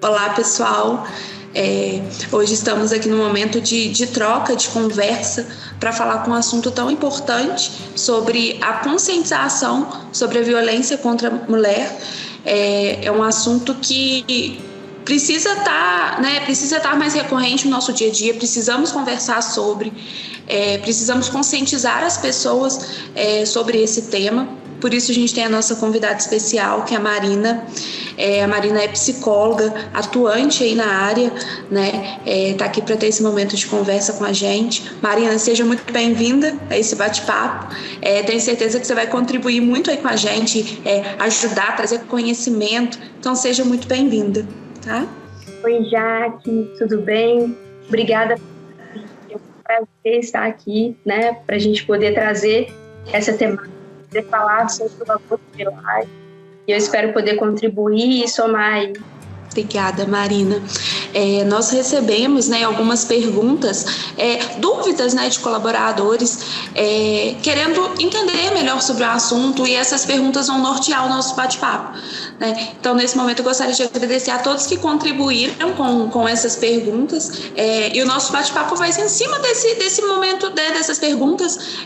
Olá, pessoal. Hoje estamos aqui no momento de troca, de conversa, para falar com um assunto tão importante sobre a conscientização sobre a violência contra a mulher. É um assunto que precisa estar mais recorrente no nosso dia a dia. Precisamos conversar sobre, precisamos conscientizar as pessoas sobre esse tema. Por isso a gente tem a nossa convidada especial, que é a Marina. A Marina é psicóloga, atuante aí na área, né? Tá aqui para ter esse momento de conversa com a gente. Marina, seja muito bem-vinda a esse bate-papo. Tenho certeza que você vai contribuir muito aí com a gente, ajudar, trazer conhecimento. Então, seja muito bem-vinda, tá? Oi, Jaque, tudo bem? Obrigada. É um prazer estar aqui, né? Para a gente poder trazer essa temática, poder falar sobre o aborto de lar. E eu espero poder contribuir e somar aí. Obrigada, Marina. Nós recebemos, algumas perguntas, dúvidas, de colaboradores, querendo entender melhor sobre o assunto, e essas perguntas vão nortear o nosso bate-papo, né? Então, nesse momento, eu gostaria de agradecer a todos que contribuíram com essas perguntas, e o nosso bate-papo vai ser em cima desse momento, dessas perguntas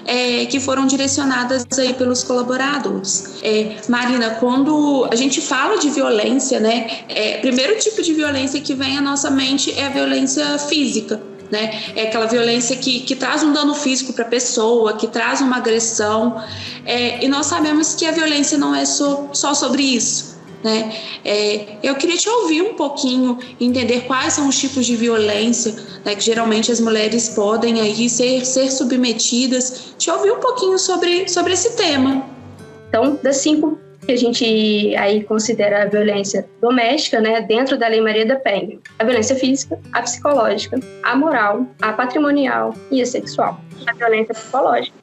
que foram direcionadas aí pelos colaboradores. Marina, quando a gente fala de violência, o primeiro tipo de violência que vem à nossa mente é a violência física, né? É aquela violência que traz um dano físico para a pessoa, que traz uma agressão, e nós sabemos que a violência não é só sobre isso, né? Eu queria te ouvir um pouquinho, entender quais são os tipos de violência, né, que geralmente as mulheres podem aí ser submetidas, te ouvir um pouquinho sobre esse tema. Então, das 5 que a gente aí considera a violência doméstica, né, dentro da Lei Maria da Penha: a violência física, a psicológica, a moral, a patrimonial e a sexual. A violência psicológica,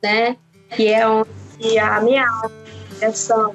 né, que é onde a ameaça, a agressão,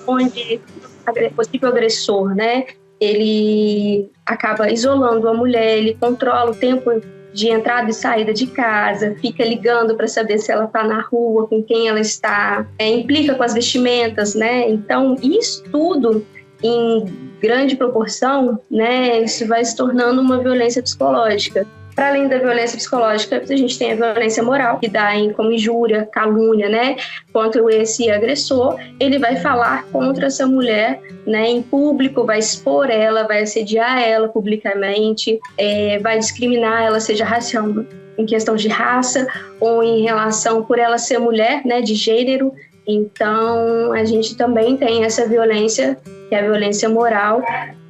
onde o possível agressor, né, ele acaba isolando a mulher, ele controla o tempo de entrada e saída de casa, fica ligando para saber se ela está na rua, com quem ela está, implica com as vestimentas, né? Então, isso tudo, em grande proporção, né, isso vai se tornando uma violência psicológica. Para além da violência psicológica, a gente tem a violência moral, que dá como injúria, calúnia, né, contra esse agressor. Ele vai falar contra essa mulher, né, em público, vai expor ela, vai assediar ela publicamente, vai discriminar ela, seja racial, em questão de raça, ou em relação por ela ser mulher, né, de gênero. Então, a gente também tem essa violência, que é a violência moral,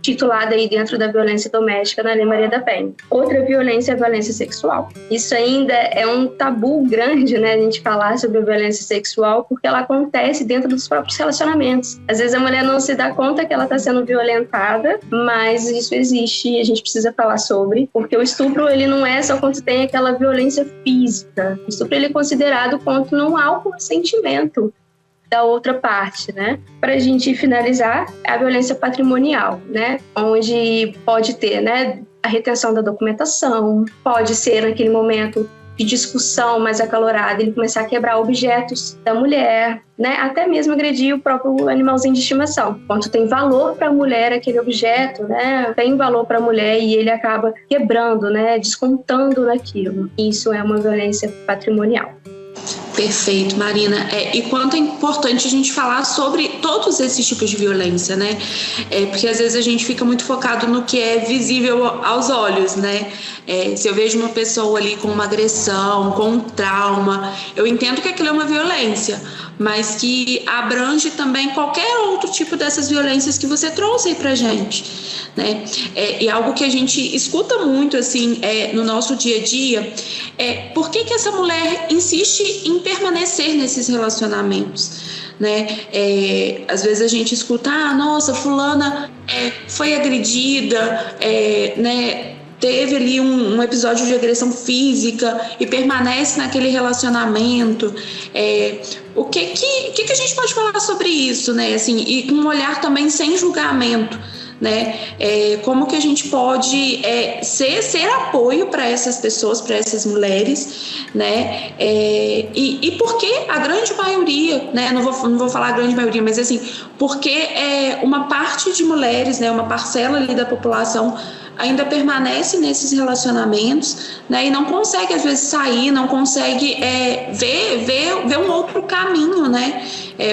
titulada aí dentro da violência doméstica na Lei Maria da Penha. Outra violência é a violência sexual. Isso ainda é um tabu grande, né, a gente falar sobre a violência sexual, porque ela acontece dentro dos próprios relacionamentos. Às vezes a mulher não se dá conta que ela está sendo violentada, mas isso existe e a gente precisa falar sobre, porque o estupro, ele não é só quando tem aquela violência física. O estupro, ele é considerado quando não há o consentimento da outra parte, né? Para a gente finalizar, a violência patrimonial, né? Onde pode ter, né, a retenção da documentação, pode ser naquele momento de discussão mais acalorada, ele começar a quebrar objetos da mulher, né? Até mesmo agredir o próprio animalzinho de estimação. Quanto tem valor para a mulher aquele objeto, né? Tem valor para a mulher e ele acaba quebrando, né? Descontando naquilo. Isso é uma violência patrimonial. Perfeito, Marina. E quanto é importante a gente falar sobre todos esses tipos de violência, né? Porque às vezes a gente fica muito focado no que é visível aos olhos, né? Se eu vejo uma pessoa ali com uma agressão, com um trauma, eu entendo que aquilo é uma violência, mas que abrange também qualquer outro tipo dessas violências que você trouxe aí pra gente, né? E algo que a gente escuta muito, assim, no nosso dia a dia, por que essa mulher insiste em permanecer nesses relacionamentos, né? Às vezes a gente escuta, nossa, fulana foi agredida, né? Teve ali um episódio de agressão física e permanece naquele relacionamento. O que a gente pode falar sobre isso, né? Assim, e com um olhar também sem julgamento, né? Como que a gente pode ser apoio para essas pessoas, para essas mulheres, né? E por que a grande maioria, né? Não vou falar a grande maioria, mas assim, porque uma parte de mulheres, né? Uma parcela ali da população ainda permanece nesses relacionamentos, né, e não consegue às vezes sair, não consegue ver um outro caminho, né?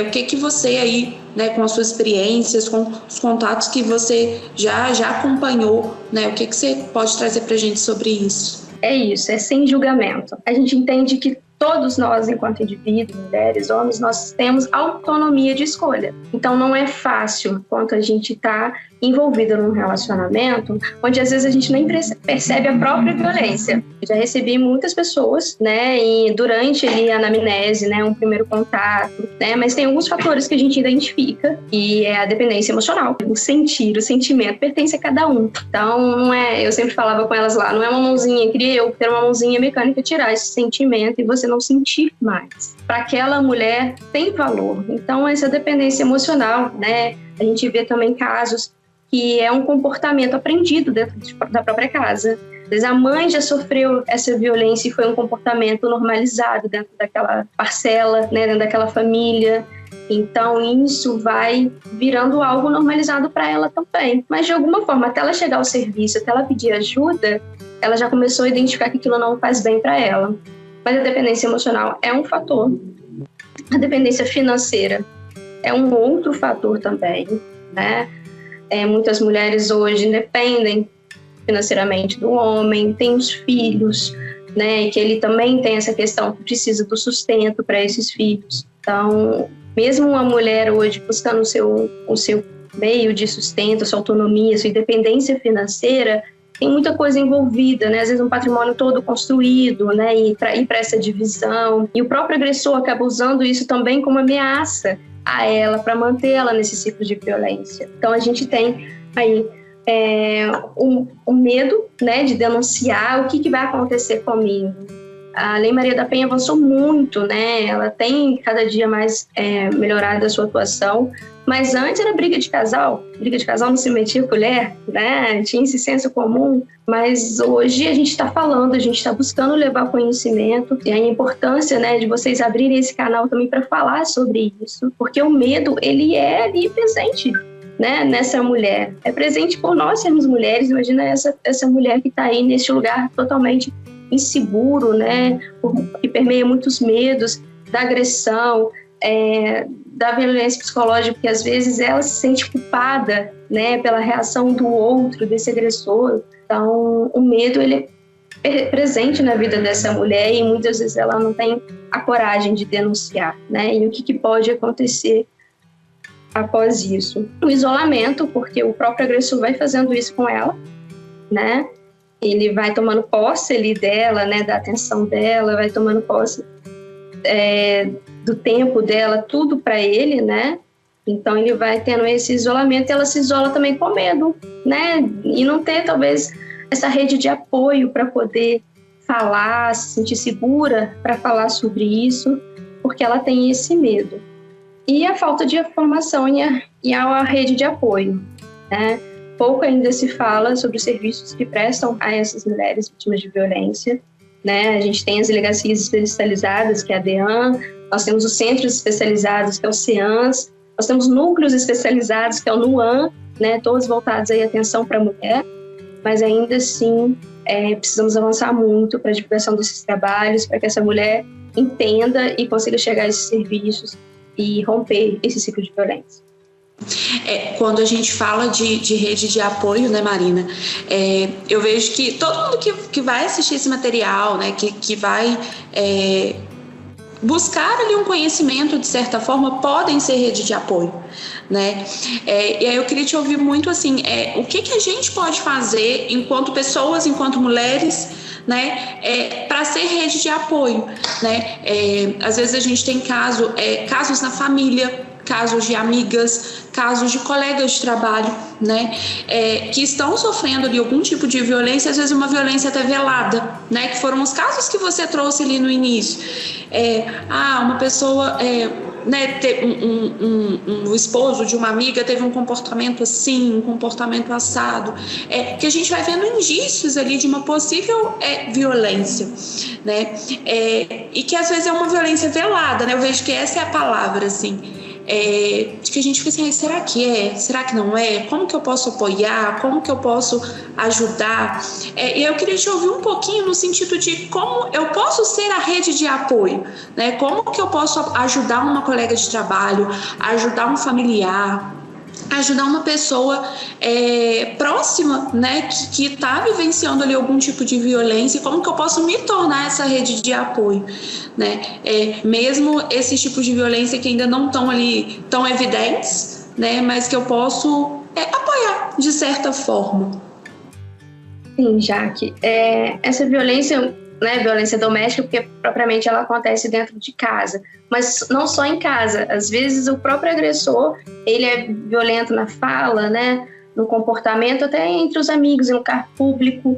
O que você aí, né, com as suas experiências, com os contatos que você já acompanhou, né, o que você pode trazer para a gente sobre isso? É isso, é sem julgamento. A gente entende que todos nós, enquanto indivíduos, mulheres, homens, nós temos autonomia de escolha. Então não é fácil quando a gente está envolvida num relacionamento onde às vezes a gente nem percebe a própria violência. Eu já recebi muitas pessoas, né, e durante ali a anamnese, né, um primeiro contato, né, mas tem alguns fatores que a gente identifica, e é a dependência emocional. O sentir, o sentimento pertence a cada um. Então não é, eu sempre falava com elas lá, não é uma mãozinha, queria eu ter uma mãozinha mecânica tirar esse sentimento e você não sentir mais. Para aquela mulher tem valor. Então essa dependência emocional, né, a gente vê também casos que é um comportamento aprendido dentro da própria casa. Às vezes a mãe já sofreu essa violência e foi um comportamento normalizado dentro daquela parcela, né, dentro daquela família. Então isso vai virando algo normalizado para ela também. Mas de alguma forma, até ela chegar ao serviço, até ela pedir ajuda, ela já começou a identificar que aquilo não faz bem para ela. Mas a dependência emocional é um fator. A dependência financeira é um outro fator também, né? Muitas mulheres hoje dependem financeiramente do homem, tem os filhos, né, que ele também tem essa questão que precisa do sustento para esses filhos. Então, mesmo uma mulher hoje buscando o seu meio de sustento, sua autonomia, sua independência financeira, tem muita coisa envolvida, né? Às vezes um patrimônio todo construído, né? E para ir para essa divisão. E o próprio agressor acaba usando isso também como ameaça a ela, para mantê-la nesse ciclo de violência. Então a gente tem aí o medo, né, de denunciar o que vai acontecer comigo. A Lei Maria da Penha avançou muito, né? Ela tem cada dia mais melhorado a sua atuação, mas antes era briga de casal não se metia colher, né? Tinha esse senso comum, mas hoje a gente está falando, a gente está buscando levar conhecimento, e a importância, né, de vocês abrirem esse canal também para falar sobre isso, porque o medo, ele é ali presente, né, nessa mulher, é presente por nós sermos mulheres. Imagina essa mulher que está aí nesse lugar totalmente inseguro, né, que permeia muitos medos da agressão, da violência psicológica, porque às vezes ela se sente culpada, né, pela reação do outro, desse agressor. Então o medo, ele é presente na vida dessa mulher e muitas vezes ela não tem a coragem de denunciar, né, e o que pode acontecer após isso? O isolamento, porque o próprio agressor vai fazendo isso com ela, né, ele vai tomando posse ali dela, né, da atenção dela, vai tomando posse do tempo dela, tudo para ele, né? Então ele vai tendo esse isolamento e ela se isola também com medo, né? E não ter talvez essa rede de apoio para poder falar, se sentir segura para falar sobre isso, porque ela tem esse medo. E a falta de informação e a rede de apoio, né? Pouco ainda se fala sobre os serviços que prestam a essas mulheres vítimas de violência, né? A gente tem as delegacias especializadas, que é a DEAN, nós temos os centros especializados, que é o CEANS, nós temos núcleos especializados, que é o NUAN, né? Todos voltados aí à atenção para a mulher, mas ainda assim precisamos avançar muito para a divulgação desses trabalhos, para que essa mulher entenda e consiga chegar a esses serviços e romper esse ciclo de violência. Quando a gente fala de rede de apoio, né, Marina, eu vejo que todo mundo que vai assistir esse material, né, que vai buscar ali um conhecimento, de certa forma, podem ser rede de apoio, né? E aí eu queria te ouvir muito assim, o que a gente pode fazer enquanto pessoas, enquanto mulheres, né, para ser rede de apoio, né? Às vezes a gente tem casos na família, casos de amigas, casos de colegas de trabalho, né, que estão sofrendo ali algum tipo de violência, às vezes uma violência até velada, né, que foram os casos que você trouxe ali no início. Uma pessoa né, o esposo de uma amiga teve um comportamento assim, um comportamento assado, que a gente vai vendo indícios ali de uma possível violência, né, e que às vezes é uma violência velada, né, eu vejo que essa é a palavra, assim, de que a gente fica assim, será que é? Será que não é? Como que eu posso apoiar? Como que eu posso ajudar? E eu queria te ouvir um pouquinho no sentido de como eu posso ser a rede de apoio, né? Como que eu posso ajudar uma colega de trabalho, ajudar um familiar, ajudar uma pessoa próxima, né, que está vivenciando ali algum tipo de violência, e como que eu posso me tornar essa rede de apoio, né, mesmo esses tipos de violência que ainda não estão ali tão evidentes, né, mas que eu posso apoiar de certa forma. Sim, Jaque, essa violência, né, violência doméstica, porque propriamente ela acontece dentro de casa, mas não só em casa. Às vezes o próprio agressor, ele é violento na fala, né, no comportamento, até entre os amigos, em um lugar público,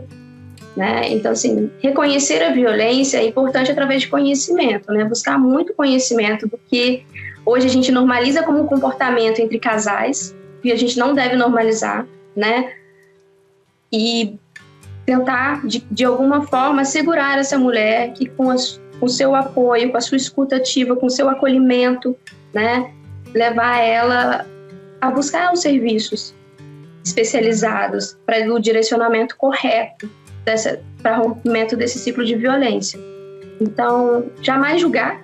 né? Então, assim, reconhecer a violência é importante através de conhecimento, né, buscar muito conhecimento do que hoje a gente normaliza como um comportamento entre casais, que a gente não deve normalizar, né, e tentar, de alguma forma, segurar essa mulher que com o seu apoio, com a sua escuta ativa, com o seu acolhimento, né, levar ela a buscar os serviços especializados para o direcionamento correto para rompimento desse ciclo de violência. Então, jamais julgar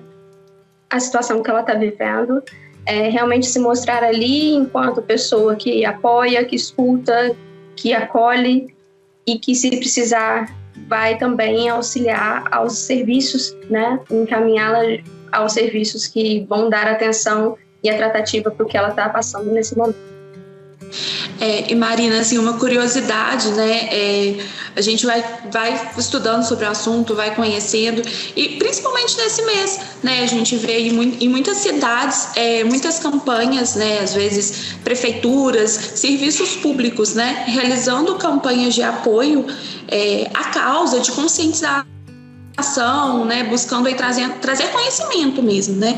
a situação que ela está vivendo, realmente se mostrar ali enquanto pessoa que apoia, que escuta, que acolhe, e que, se precisar, vai também auxiliar aos serviços, né, encaminhá-la aos serviços que vão dar atenção e a tratativa para o que ela está passando nesse momento. E Marina, assim, uma curiosidade, né, a gente vai estudando sobre o assunto, vai conhecendo, e principalmente nesse mês, né, a gente vê em muitas cidades, muitas campanhas, né, às vezes prefeituras, serviços públicos, né, realizando campanhas de apoio à causa, de conscientização, né, buscando aí trazer conhecimento mesmo, né,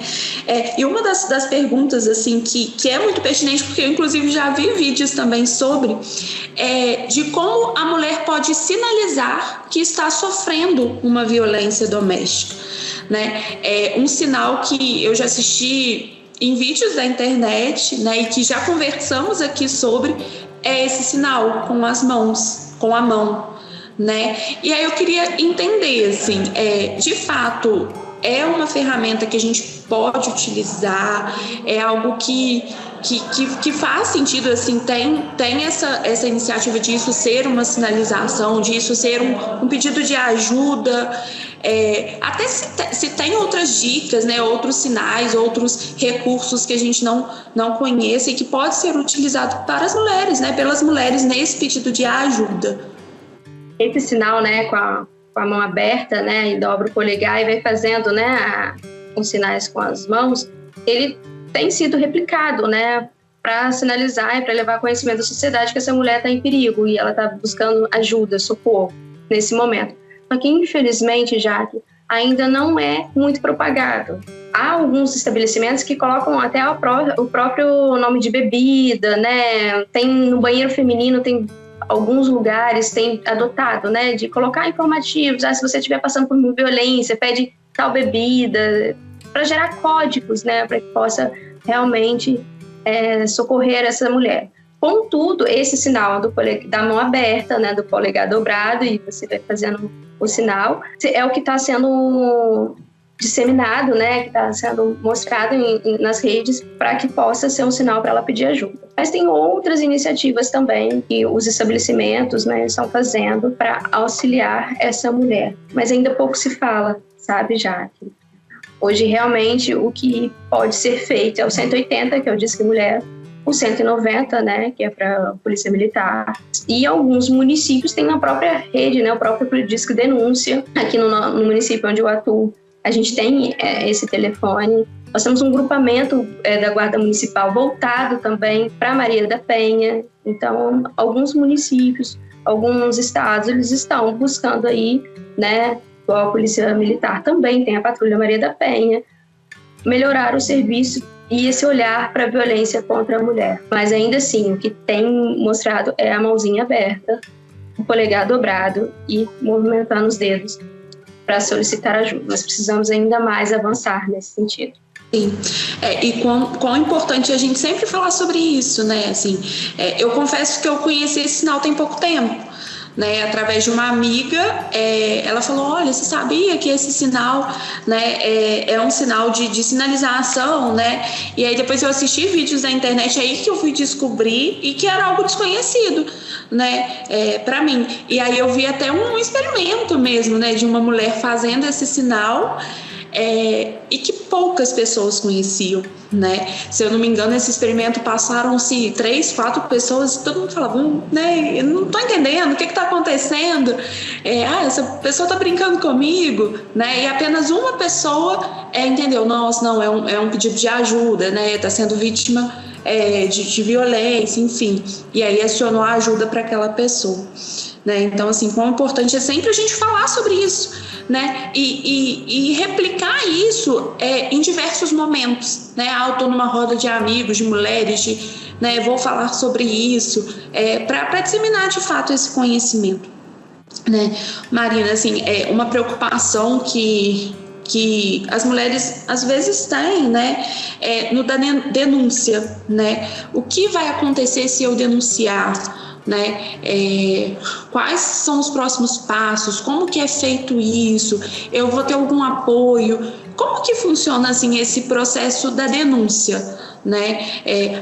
e uma das perguntas, assim, que é muito pertinente, porque eu inclusive já vi vídeos também sobre, de como a mulher pode sinalizar que está sofrendo uma violência doméstica, né, um sinal que eu já assisti em vídeos da internet, né, e que já conversamos aqui sobre, é esse sinal com as mãos, com a mão, né? E aí eu queria entender, assim, de fato, é uma ferramenta que a gente pode utilizar, é algo que faz sentido, assim, tem essa iniciativa disso ser uma sinalização, disso ser um pedido de ajuda, até se tem outras dicas, né, outros sinais, outros recursos que a gente não conhece e que pode ser utilizado para as mulheres, né, pelas mulheres nesse pedido de ajuda. Esse sinal, né, com a mão aberta, né, e dobra o polegar e vai fazendo, né, os sinais com as mãos, ele tem sido replicado, né, para sinalizar e para levar conhecimento da sociedade que essa mulher está em perigo e ela está buscando ajuda, socorro nesse momento. Só que, infelizmente, Jaque, ainda não é muito propagado. Há alguns estabelecimentos que colocam até o próprio nome de bebida, né, tem no banheiro feminino, tem alguns lugares têm adotado, né, de colocar informativos, se você estiver passando por violência, pede tal bebida, para gerar códigos, né, para que possa realmente socorrer essa mulher. Contudo, esse sinal da mão aberta, né, do polegar dobrado, e você vai fazendo o sinal, é o que está sendo disseminado, né, que está sendo mostrado nas redes para que possa ser um sinal para ela pedir ajuda. Mas tem outras iniciativas também que os estabelecimentos, né, estão fazendo para auxiliar essa mulher. Mas ainda pouco se fala, sabe, Jaque? Hoje, realmente, o que pode ser feito é o 180, que é o Disque Mulher, o 190, né, que é para a Polícia Militar, e alguns municípios têm a própria rede, né, o próprio Disque Denúncia. Aqui no município onde eu atuo, a gente tem esse telefone. Nós temos um grupamento da Guarda Municipal voltado também para Maria da Penha. Então, alguns municípios, alguns estados, eles estão buscando aí, né, a Polícia Militar também tem a Patrulha Maria da Penha, melhorar o serviço e esse olhar para a violência contra a mulher. Mas ainda assim, o que tem mostrado é a mãozinha aberta, o polegar dobrado e movimentando os dedos para solicitar ajuda. Nós precisamos ainda mais avançar nesse sentido. Sim, e quão importante a gente sempre falar sobre isso, né? Assim, eu confesso que eu conheci esse sinal tem pouco tempo. Né, através de uma amiga, ela falou, olha, você sabia que esse sinal, né, é um sinal de sinalização, né? E aí depois eu assisti vídeos na internet aí que eu fui descobrir e que era algo desconhecido, né, para mim. E aí eu vi até um experimento mesmo, né, de uma mulher fazendo esse sinal, e que poucas pessoas conheciam, né? Se eu não me engano, esse experimento passaram-se 3, 4 pessoas e todo mundo falava, né? Eu não tô entendendo, o que tá acontecendo? Essa pessoa tá brincando comigo, né? E apenas uma pessoa entendeu, nossa, não, é um pedido de ajuda, né? Tá sendo vítima de violência, enfim. E aí acionou a ajuda para aquela pessoa. Né? Então, assim, quão importante é sempre a gente falar sobre isso, né? E replicar isso em diversos momentos, né? Eu estou numa roda de amigos, de mulheres, né? Vou falar sobre isso, para disseminar de fato esse conhecimento, né? Marina, assim, uma preocupação que as mulheres às vezes têm, né? No da denúncia, né? O que vai acontecer se eu denunciar? Né? Quais são os próximos passos? Como que é feito isso? Eu vou ter algum apoio? Como que funciona assim esse processo da denúncia? Né?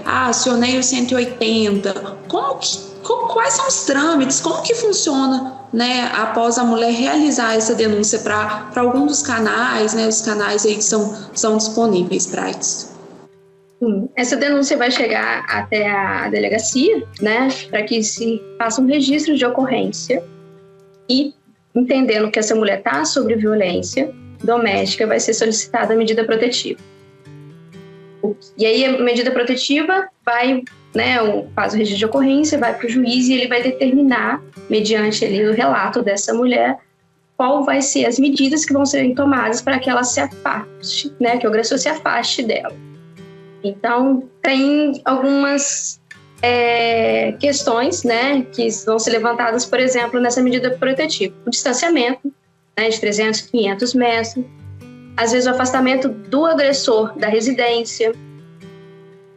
Acionei o 180. Quais são os trâmites? Como que funciona, né, após a mulher realizar essa denúncia para algum dos canais, né, os canais aí que são disponíveis para isso? Essa denúncia vai chegar até a delegacia, né, para que se faça um registro de ocorrência e, entendendo que essa mulher está sobre violência doméstica, vai ser solicitada a medida protetiva. E aí a medida protetiva vai, né, faz o registro de ocorrência, vai para o juiz e ele vai determinar, mediante ali o relato dessa mulher, qual vai ser as medidas que vão ser tomadas para que ela se afaste, né, que o agressor se afaste dela. Então, tem algumas questões, né, que vão ser levantadas, por exemplo, nessa medida protetiva. O distanciamento, né, de 300, 500 metros. Às vezes, o afastamento do agressor da residência,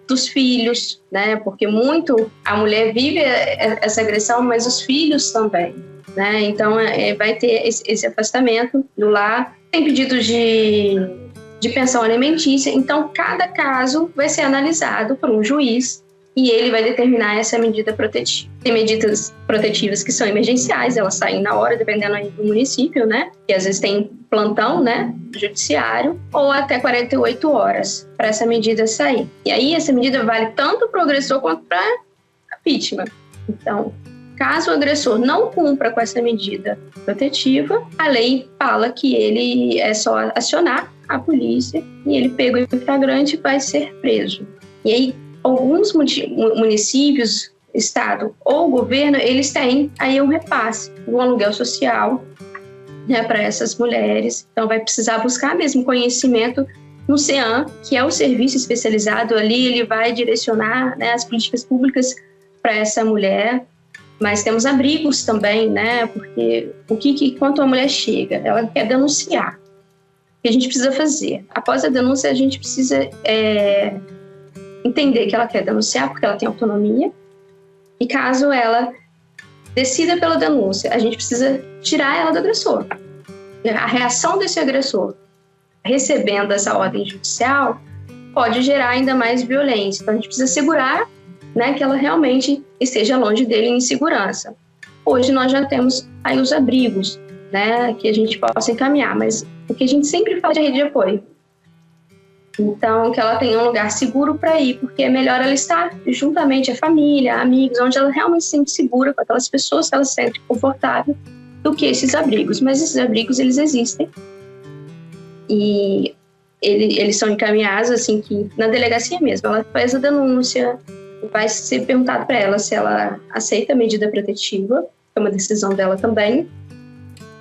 dos filhos, né, porque muito a mulher vive essa agressão, mas os filhos também, né? Então, vai ter esse afastamento do lar. Tem pedido de pensão alimentícia, então cada caso vai ser analisado por um juiz e ele vai determinar essa medida protetiva. Tem medidas protetivas que são emergenciais, elas saem na hora, dependendo aí do município, né? E às vezes tem plantão, né, judiciário, ou até 48 horas para essa medida sair. E aí essa medida vale tanto para o agressor quanto para a vítima. Então, caso o agressor não cumpra com essa medida protetiva, a lei fala que ele é só acionar a polícia e ele pego em flagrante vai ser preso. E aí, alguns municípios, estado ou governo, eles têm aí um repasse, um aluguel social, né, para essas mulheres. Então, vai precisar buscar mesmo conhecimento no CEAM, que é o serviço especializado ali, ele vai direcionar, né, as políticas públicas para essa mulher. Mas temos abrigos também, né, porque quando a mulher chega, ela quer denunciar. O que a gente precisa fazer? Após a denúncia, a gente precisa entender que ela quer denunciar, porque ela tem autonomia. E caso ela decida pela denúncia, a gente precisa tirar ela do agressor. A reação desse agressor, recebendo essa ordem judicial, pode gerar ainda mais violência. Então, a gente precisa segurar, né, que ela realmente esteja longe dele em segurança. Hoje nós já temos aí os abrigos, né, que a gente possa encaminhar, mas o que a gente sempre fala de rede de apoio. Então, que ela tenha um lugar seguro para ir, porque é melhor ela estar juntamente à família, amigos, onde ela realmente se sente segura com aquelas pessoas que ela se sente confortável, do que esses abrigos. Mas esses abrigos, eles existem. E eles são encaminhados, assim, que na delegacia mesmo, ela faz a denúncia, vai ser perguntado para ela se ela aceita a medida protetiva, que é uma decisão dela também.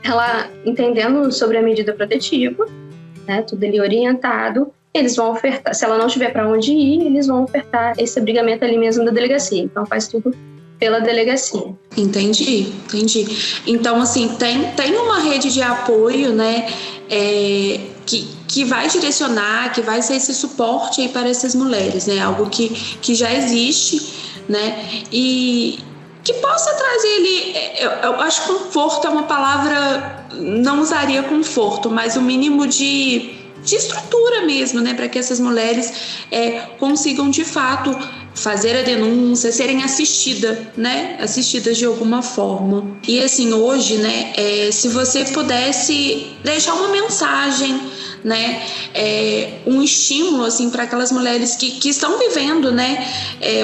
Ela, entendendo sobre a medida protetiva, né, tudo ali orientado, eles vão ofertar, se ela não tiver para onde ir, eles vão ofertar esse abrigamento ali mesmo da delegacia. Então faz tudo pela delegacia. Entendi. Então, assim, tem uma rede de apoio, né, que vai direcionar, que vai ser esse suporte aí para essas mulheres, né, algo que já existe, né, e que possa trazer ali, eu acho que conforto é uma palavra, não usaria conforto, mas o mínimo de estrutura mesmo, né, para que essas mulheres consigam de fato fazer a denúncia, serem assistidas de alguma forma. E assim, hoje, né, se você pudesse deixar uma mensagem, né, um estímulo assim para aquelas mulheres que estão vivendo, né,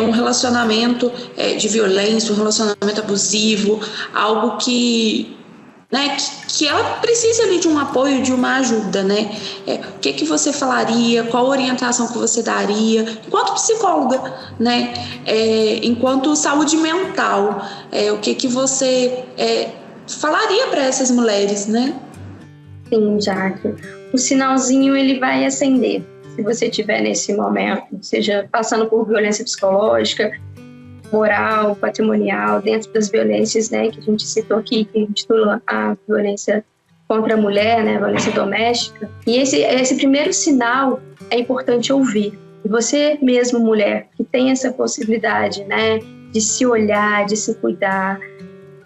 um relacionamento de violência, um relacionamento abusivo, algo que ela precisa ali de um apoio, de uma ajuda, né? O que você falaria? Qual orientação que você daria? Enquanto psicóloga, né? Enquanto saúde mental, o que você falaria para essas mulheres, né? Sim, Jaque. O sinalzinho ele vai acender. Se você estiver nesse momento, seja passando por violência psicológica, moral, patrimonial, dentro das violências, né, que a gente citou aqui, que intitula a violência contra a mulher, né, a violência doméstica. E esse primeiro sinal é importante ouvir. E você mesmo, mulher, que tem essa possibilidade, né, de se olhar, de se cuidar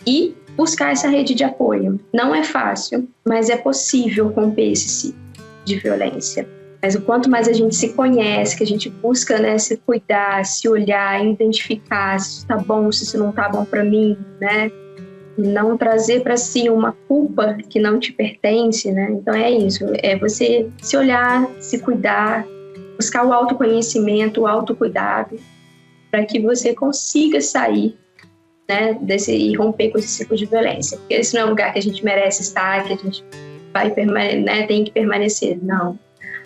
e buscar essa rede de apoio. Não é fácil, mas é possível romper esse ciclo de violência. Mas o quanto mais a gente se conhece, que a gente busca, né, se cuidar, se olhar, identificar se isso está bom, se isso não está bom para mim, né? Não trazer para si uma culpa que não te pertence, né? Então é isso, é você se olhar, se cuidar, buscar o autoconhecimento, o autocuidado, para que você consiga sair, né, e romper com esse ciclo de violência. Porque esse não é um lugar que a gente merece estar, que a gente vai né, tem que permanecer, não.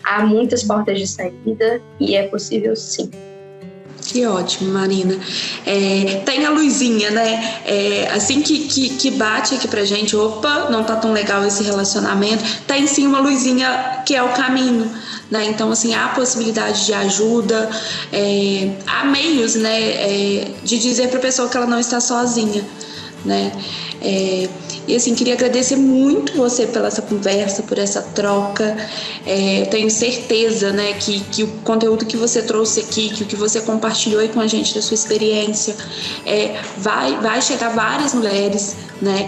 Há muitas portas de saída e é possível sim. Que ótimo, Marina. Tem a luzinha, né? Assim que bate aqui pra gente, opa, não tá tão legal esse relacionamento, tem sim uma luzinha que é o caminho, né? Então, assim, há possibilidade de ajuda, há meios, né, de dizer pra pessoa que ela não está sozinha, né? E assim, queria agradecer muito você pela essa conversa, por essa troca. Eu tenho certeza, né, que o conteúdo que você trouxe aqui, que o que você compartilhou aí com a gente da sua experiência, vai chegar a várias mulheres, né?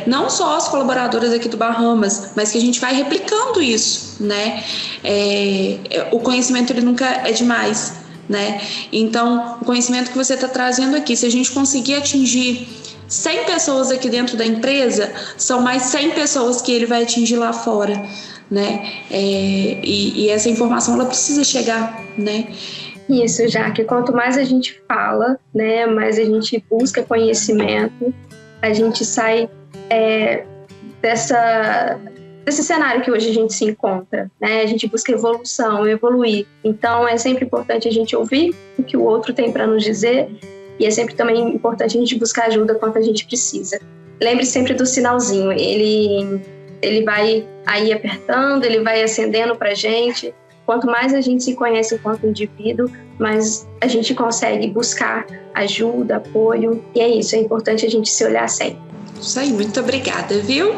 Não só as colaboradoras aqui do Bahamas, mas que a gente vai replicando isso, né? O conhecimento ele nunca é demais, né? Então, o conhecimento que você está trazendo aqui, se a gente conseguir atingir 100 pessoas aqui dentro da empresa, são mais 100 pessoas que ele vai atingir lá fora, né? E essa informação, ela precisa chegar, né? Isso, Jaque. Quanto mais a gente fala, né, mais a gente busca conhecimento, a gente sai desse cenário que hoje a gente se encontra, né? A gente busca evolução, evoluir. Então, é sempre importante a gente ouvir o que o outro tem para nos dizer. E é sempre também importante a gente buscar ajuda quando a gente precisa. Lembre sempre do sinalzinho, ele vai aí apertando, ele vai acendendo pra gente. Quanto mais a gente se conhece enquanto indivíduo, mais a gente consegue buscar ajuda, apoio. E é isso, é importante a gente se olhar sempre. Isso aí, muito obrigada, viu?